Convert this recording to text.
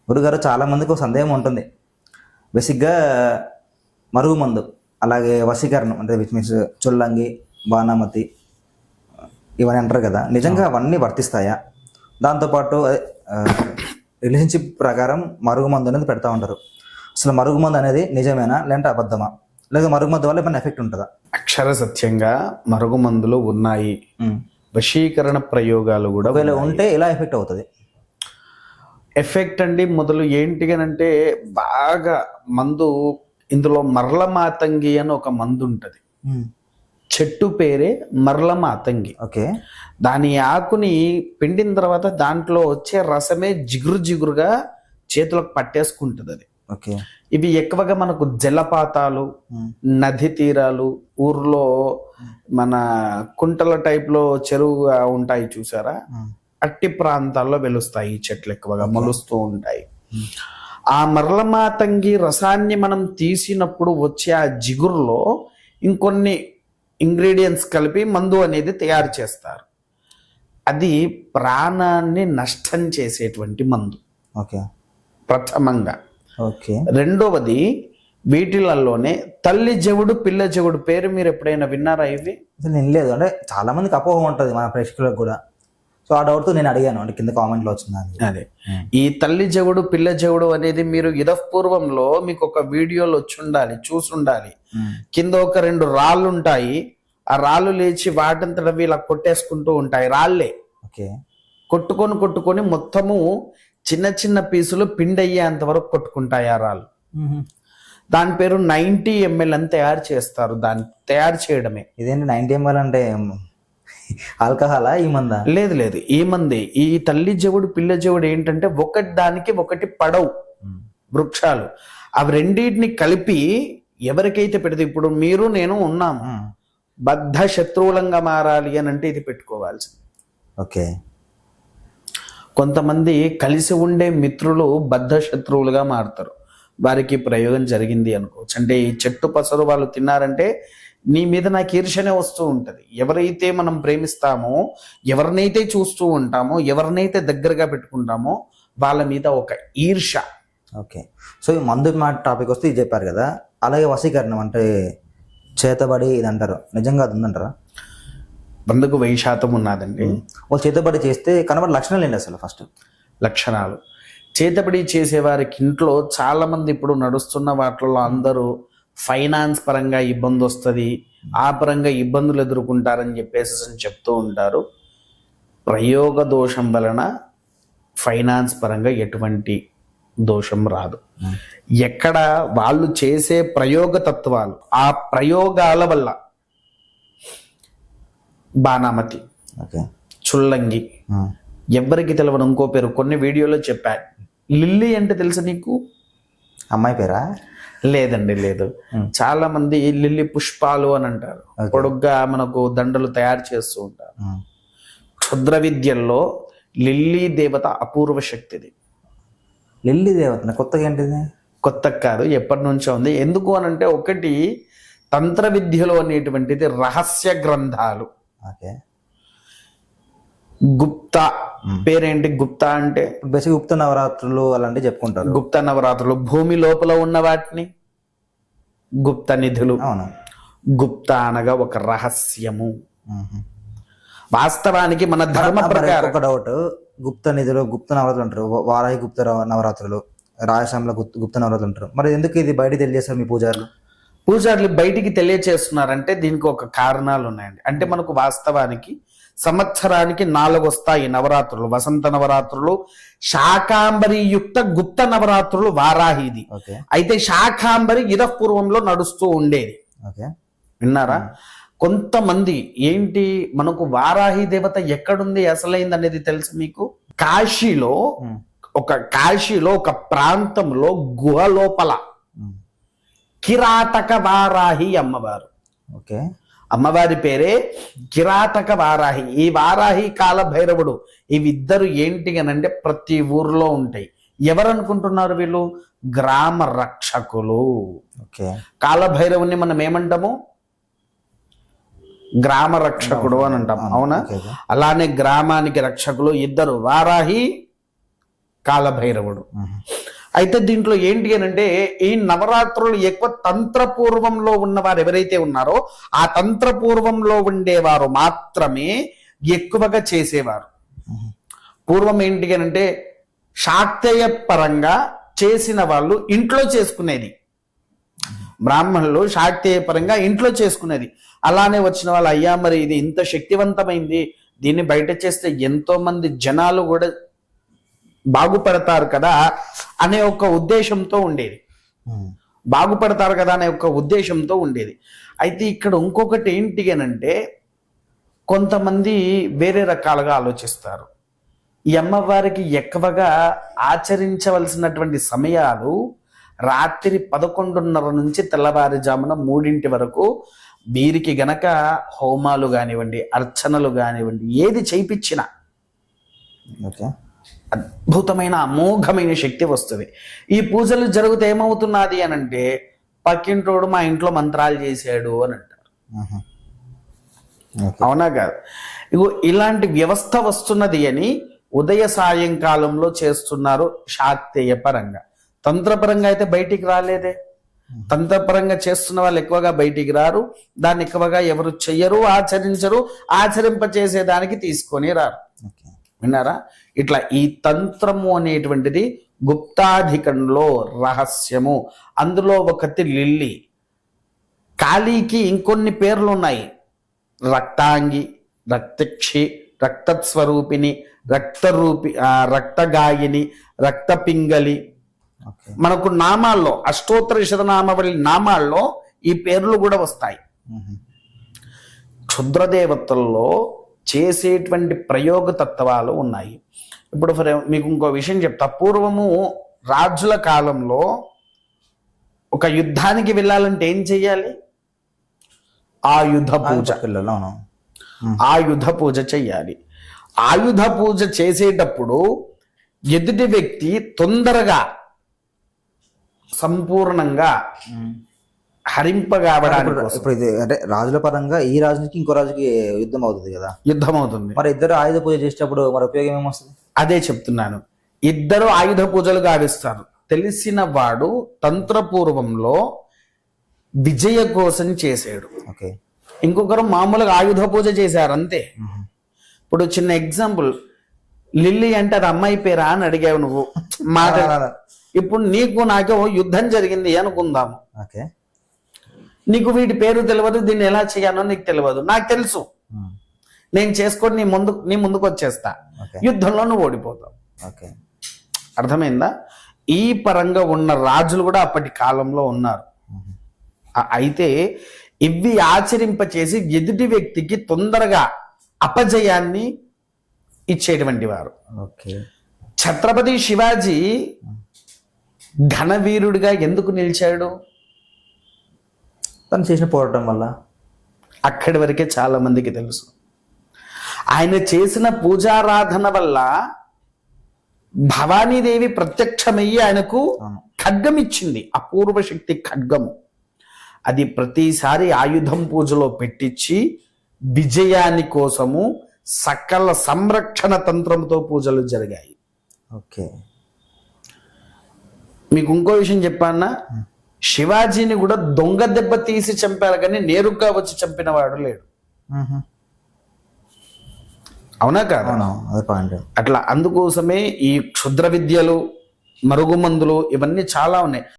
గురుగారు చాలా మందికి ఒక సందేహం ఉంటుంది. బేసిక్గా మరుగుమందు, అలాగే వశీకరణం అంటే విచ్ మీన్స్ చొల్లంగి, బాణామతి ఇవన్నీ అంటారు కదా, నిజంగా అవన్నీ వర్తిస్తాయా? దాంతోపాటు రిలేషన్షిప్ ప్రకారం మరుగుమందు అనేది పెడతా ఉంటారు. అసలు మరుగుమందు అనేది నిజమేనా లేదంటే అబద్ధమా? లేదా మరుగుమందు వల్ల ఏమైనా ఎఫెక్ట్ ఉంటుందా? అక్షర సత్యంగా మరుగుమందులు ఉన్నాయి, వశీకరణ ప్రయోగాలు కూడా ఒకవేళ ఉంటే ఎలా ఎఫెక్ట్ అవుతుంది? ఎఫెక్ట్ అండి మొదలు ఏంటిగనంటే బాగా మందు, ఇందులో మరల మాతంగి అని ఒక మందు ఉంటుంది. చెట్టు పేరే మరల మాతంగి. ఓకే. దాని ఆకుని పిండిన తర్వాత దాంట్లో వచ్చే రసమే జిగురు జిగురుగా చేతులకు పట్టేసుకుంటుంది అది. ఓకే. ఇవి ఎక్కువగా మనకు జలపాతాలు, నది తీరాలు, ఊర్లో మన కుంటల టైప్లో చెరువుగా ఉంటాయి చూసారా, అట్టి ప్రాంతాల్లో వెలుస్తాయి ఈ చెట్లు, ఎక్కువగా మొలుస్తూ ఉంటాయి. ఆ మరలమాతంగి రసాన్ని మనం తీసినప్పుడు వచ్చే ఆ జిగురులో ఇంకొన్ని ఇంగ్రీడియంట్స్ కలిపి మందు అనేది తయారు చేస్తారు. అది ప్రాణాన్ని నష్టం చేసేటువంటి మందు. ఓకే. ప్రథమంగా. ఓకే. రెండవది వీటిలలోనే తల్లి చెవుడు పిల్ల చెవుడు పేరు మీరు ఎప్పుడైనా విన్నారా? ఇవి నేను లేదు, అంటే చాలా మందికి అపోహ ఉంటుంది మన ప్రేక్షకులకు కూడా. సో ఆ డౌట్తో నేను అడిగాను, అంటే కింద కామెంట్లో వచ్చింది. అదే ఈ తల్లి చెవుడు పిల్ల చెవుడు అనేది మీరు ఇదపూర్వంలో మీకు ఒక వీడియోలో వచ్చి ఉండాలి, చూసి ఉండాలి. కింద ఒక 2 రాళ్ళు ఉంటాయి, ఆ రాళ్ళు లేచి వాటంతట ఇలా కొట్టేసుకుంటూ ఉంటాయి. రాళ్లే కొట్టుకొని మొత్తము చిన్న చిన్న పీసులు పిండి అయ్యేంత వరకు కొట్టుకుంటాయి ఆ రాళ్ళు. దాని పేరు 90 ml అని తయారు చేస్తారు. దాన్ని తయారు చేయడమే. ఇదేంటి 90 ml అంటే ఆల్కహాలా ఈ మందా? లేదు, ఈ మందే. ఈ తల్లి చెవుడు పిల్ల చెవుడు ఏంటంటే ఒకటి దానికి ఒకటి పడవు వృక్షాలు. అవి రెండింటిని కలిపి ఎవరికైతే పెడితే, ఇప్పుడు మీరు నేను ఉన్నాము, బద్ధ శత్రువులంగా మారాలి అని అంటే ఇది పెట్టుకోవాల్సింది. ఓకే. కొంతమంది కలిసి ఉండే మిత్రులు బద్ధ శత్రువులుగా మారుతారు. వారికి ప్రయోగం జరిగింది అనుకోవచ్చు. అంటే ఈ చెట్టు పసరు వాళ్ళు తిన్నారంటే నీ మీద నాకు ఈర్ష్యనే వస్తూ ఉంటుంది. ఎవరైతే మనం ప్రేమిస్తామో, ఎవరినైతే చూస్తూ ఉంటామో, ఎవరినైతే దగ్గరగా పెట్టుకుంటామో వాళ్ళ మీద ఒక ఈర్ష. ఓకే. సో ఈ మందు టాపిక్ వస్తే ఇది చెప్పారు కదా, అలాగే వశీకరణం అంటే చేతబడి ఇది అంటారు, నిజంగా అది ఉందంటారా? 100కు 1000% ఉన్నదండి. వాళ్ళు చేతబడి చేస్తే కనబడే లక్షణాలు ఏంటి అసలు? ఫస్ట్ లక్షణాలు, చేతబడి చేసేవారికి ఇంట్లో చాలా మంది ఇప్పుడు నడుస్తున్న వాటిలో అందరూ ఫైనాన్స్ పరంగా ఇబ్బంది వస్తుంది, ఆ పరంగా ఇబ్బందులు ఎదుర్కొంటారని చెప్పేసి చెప్తూ ఉంటారు. ప్రయోగ దోషం వలన ఫైనాన్స్ పరంగా ఎటువంటి దోషం రాదు. ఎక్కడ వాళ్ళు చేసే ప్రయోగ తత్వాలు, ఆ ప్రయోగాల వల్ల బాణామతి, చుల్లంగి, ఎవ్వరికి తెలవని ఇంకో పేరు కొన్ని వీడియోలో చెప్పా. లిల్లీ అంటే తెలుసా నీకు? అమ్మాయి పేరా? లేదండి, లేదు. చాలా మంది లిల్లీ పుష్పాలు అని అంటారు. పొడుగ్గా మనకు దండలు తయారు చేస్తూ ఉంటారు. క్షుద్ర విద్యల్లో లిల్లీ దేవత అపూర్వ శక్తిది. లిల్లీ దేవత కొత్తగా ఏంటిది? కొత్త కాదు, ఎప్పటి నుంచో ఉంది. ఎందుకు అని అంటే, ఒకటి తంత్ర విద్యలో అనేటువంటిది రహస్య గ్రంథాలు. గుప్త పేరేంటి? గుప్త అంటే బేసిక్ గుప్త నవరాత్రులు అలాంటివి చెప్పుకుంటారు. గుప్త నవరాత్రులు భూమి లోపల ఉన్న వాటిని గుప్త నిధులు. అవును. గుప్త అనగా ఒక రహస్యము. వాస్తవానికి మన ధర్మ ప్రకారం ఒక డౌట్, గుప్త నిధులు గుప్త నవరాత్రులు అంటారు, వారాహి గుప్త నవరాత్రులు, రాయశ్యామల గుప్త నవరాత్రులు అంటారు. మరి ఎందుకు ఇది బయట తెలియజేస్తారు మీ పూజారులు? పూజారులు బయటికి తెలియచేస్తున్నారంటే దీనికి ఒక కారణాలు ఉన్నాయండి. అంటే మనకు వాస్తవానికి సంవత్సరానికి 4 వస్తాయి నవరాత్రులు. వసంత నవరాత్రులు, శాకాంబరి యుక్త గుప్త నవరాత్రులు, వారాహిది. అయితే శాకాంబరి ఇదపూర్వంలో నడుస్తూ ఉండేది. విన్నారా? కొంతమంది ఏంటి, మనకు వారాహి దేవత ఎక్కడుంది అసలైంది అనేది తెలుసు మీకు? కాశీలో ఒక ప్రాంతంలో గుహ లోపల కిరాతక వారాహి అమ్మవారు. ఓకే. అమ్మవారి పేరే కిరాతక వారాహి. ఈ వారాహి కాల భైరవుడు, ఇవిద్దరు ఏంటి అనంటే ప్రతి ఊర్లో ఉంటాయి. ఎవరు అనుకుంటున్నారు వీళ్ళు? గ్రామ రక్షకులు. కాలభైరవుని మనం ఏమంటాము? గ్రామ రక్షకుడు అని అంటాం, అవునా? అలానే గ్రామానికి రక్షకులు ఇద్దరు, వారాహి, కాలభైరవుడు. అయితే దీంట్లో ఏంటి అని అంటే ఈ నవరాత్రులు ఎక్కువ తంత్రపూర్వంలో ఉన్నవారు ఎవరైతే ఉన్నారో ఆ తంత్రపూర్వంలో ఉండేవారు మాత్రమే ఎక్కువగా చేసేవారు. పూర్వం ఏంటి అని అంటే శాక్తేయ పరంగా చేసిన వాళ్ళు ఇంట్లో చేసుకునేది, బ్రాహ్మణులు శాక్తేయ పరంగా ఇంట్లో చేసుకునేది. అలానే వచ్చిన వాళ్ళు అయ్యా మరి ఇది ఇంత శక్తివంతమైంది, దీన్ని బయట చేస్తే ఎంతో మంది జనాలు కూడా బాగుపడతారు కదా అనే ఒక ఉద్దేశంతో ఉండేది, బాగుపడతారు కదా అనే ఒక ఉద్దేశంతో ఉండేది. అయితే ఇక్కడ ఇంకొకటి ఏంటి అనంటే కొంతమంది వేరే రకాలుగా ఆలోచిస్తారు. ఈ అమ్మవారికి ఎక్కువగా ఆచరించవలసినటువంటి సమయాలు రాత్రి 11:30 నుంచి తెల్లవారుజామున 3 వరకు. వీరికి గనక హోమాలు కానివ్వండి, అర్చనలు కానివ్వండి, ఏది చేయించినా ఓకే, అద్భుతమైన అమోఘమైన శక్తి వస్తుంది. ఈ పూజలు జరిగితే ఏమవుతున్నది అని అంటే పక్కింటోడు మా ఇంట్లో మంత్రాలు చేశాడు అని అంటారు. ఓకే. అవునా కాదు? ఇగో ఇలాంటి వ్యవస్థ వస్తున్నది అని ఉదయ సాయంకాలంలో చేస్తున్నారు శాక్తేయ పరంగా. తంత్రపరంగా అయితే బయటికి రాలేదే. తంత్రపరంగా చేస్తున్న వాళ్ళు ఎక్కువగా బయటికి రారు, దాన్ని ఎక్కువగా ఎవరు చెయ్యరు, ఆచరించరు, ఆచరింపచేసేదానికి తీసుకొని రారు. ఓకే. విన్నారా? ఇట్లా ఈ తంత్రము అనేటువంటిది గుప్తాధికంలో రహస్యము. అందులో ఒకటి లిల్లీ. కాళీకి ఇంకొన్ని పేర్లు ఉన్నాయి: రక్తాంగి, రక్తక్షి, రక్తస్వరూపిణి, రక్తగాయిని, రక్తపింగళి. ఓకే. మనకు నామాల్లో అష్టోత్తర శతనామావళి నామాల్లో ఈ పేర్లు కూడా వస్తాయి. క్షుద్రదేవతల్లో చేసేటువంటి ప్రయోగ తత్వాలు ఉన్నాయి. ఇప్పుడు మీకు ఇంకో విషయం చెప్తా. పూర్వము రాజుల కాలంలో ఒక యుద్ధానికి వెళ్ళాలంటే ఏం చెయ్యాలి? ఆయుధ పూజ. అవును. ఆయుధ పూజ చెయ్యాలి. ఆయుధ పూజ చేసేటప్పుడు ఎదుటి వ్యక్తి తొందరగా సంపూర్ణంగా హరింపగావడానికి ఇప్పుడు ఇది అంటే రాజుల పరంగా ఈ రాజుకి ఇంకో రాజుకి యుద్ధం అవుతుంది కదా, యుద్ధం అవుతుంది. మరి ఇద్దరు ఆయుధ పూజ చేసేటప్పుడు మరి ఉపయోగం ఏమొస్తుంది? అదే చెప్తున్నాను. ఇద్దరు ఆయుధ పూజలు గావిస్తారు. తెలిసిన వాడు తంత్రపూర్వంలో విజయ కోసం చేసాడు, ఓకే. ఇంకొకరు మామూలుగా ఆయుధ పూజ చేశారు అంతే. ఇప్పుడు చిన్న ఎగ్జాంపుల్, లిల్లీ అంటే అది అమ్మాయి పేరా అని అడిగావు నువ్వు మాట. ఇప్పుడు నీకు నాకేమో యుద్ధం జరిగింది అనుకుందాము, ఓకే. నీకు వీటి పేరు తెలియదు, దీన్ని ఎలా చేయాలో నీకు తెలియదు, నాకు తెలుసు. నేను చేసుకొని నీ ముందుకు వచ్చేస్తా, యుద్ధంలో నువ్వు ఓడిపోతావు. ఓకే, అర్థమైందా? ఈ పరంగా ఉన్న రాజులు కూడా అప్పటి కాలంలో ఉన్నారు. అయితే ఇవి ఆచరింపచేసి ఎదుటి వ్యక్తికి తొందరగా అపజయాన్ని ఇచ్చేటువంటి వారు. ఓకే. ఛత్రపతి శివాజీ ఘనవీరుడిగా ఎందుకు నిలిచాడు? తను చేసిన పోరాటం వల్ల. అక్కడి వరకే చాలా మందికి తెలుసు. ఆయన చేసిన పూజారాధన వల్ల భవానీదేవి ప్రత్యక్షమయ్యి ఆయనకు ఖడ్గం ఇచ్చింది, అపూర్వ శక్తి ఖడ్గము. అది ప్రతిసారి ఆయుధం పూజలో పెట్టించి విజయాని కోసము సకల సంరక్షణ తంత్రంతో పూజలు జరిగాయి. ఓకే. మీకు ఇంకో విషయం చెప్పానా? శివాజీని కూడా దొంగ దెబ్బ తీసి చంపారు కానీ నేరుగా వచ్చి చంపిన వాడు లేడు. అవునా కాదా? అట్లా అందుకోసమే ఈ క్షుద్ర విద్యలు, మరుగుమందులు ఇవన్నీ చాలా ఉన్నాయి.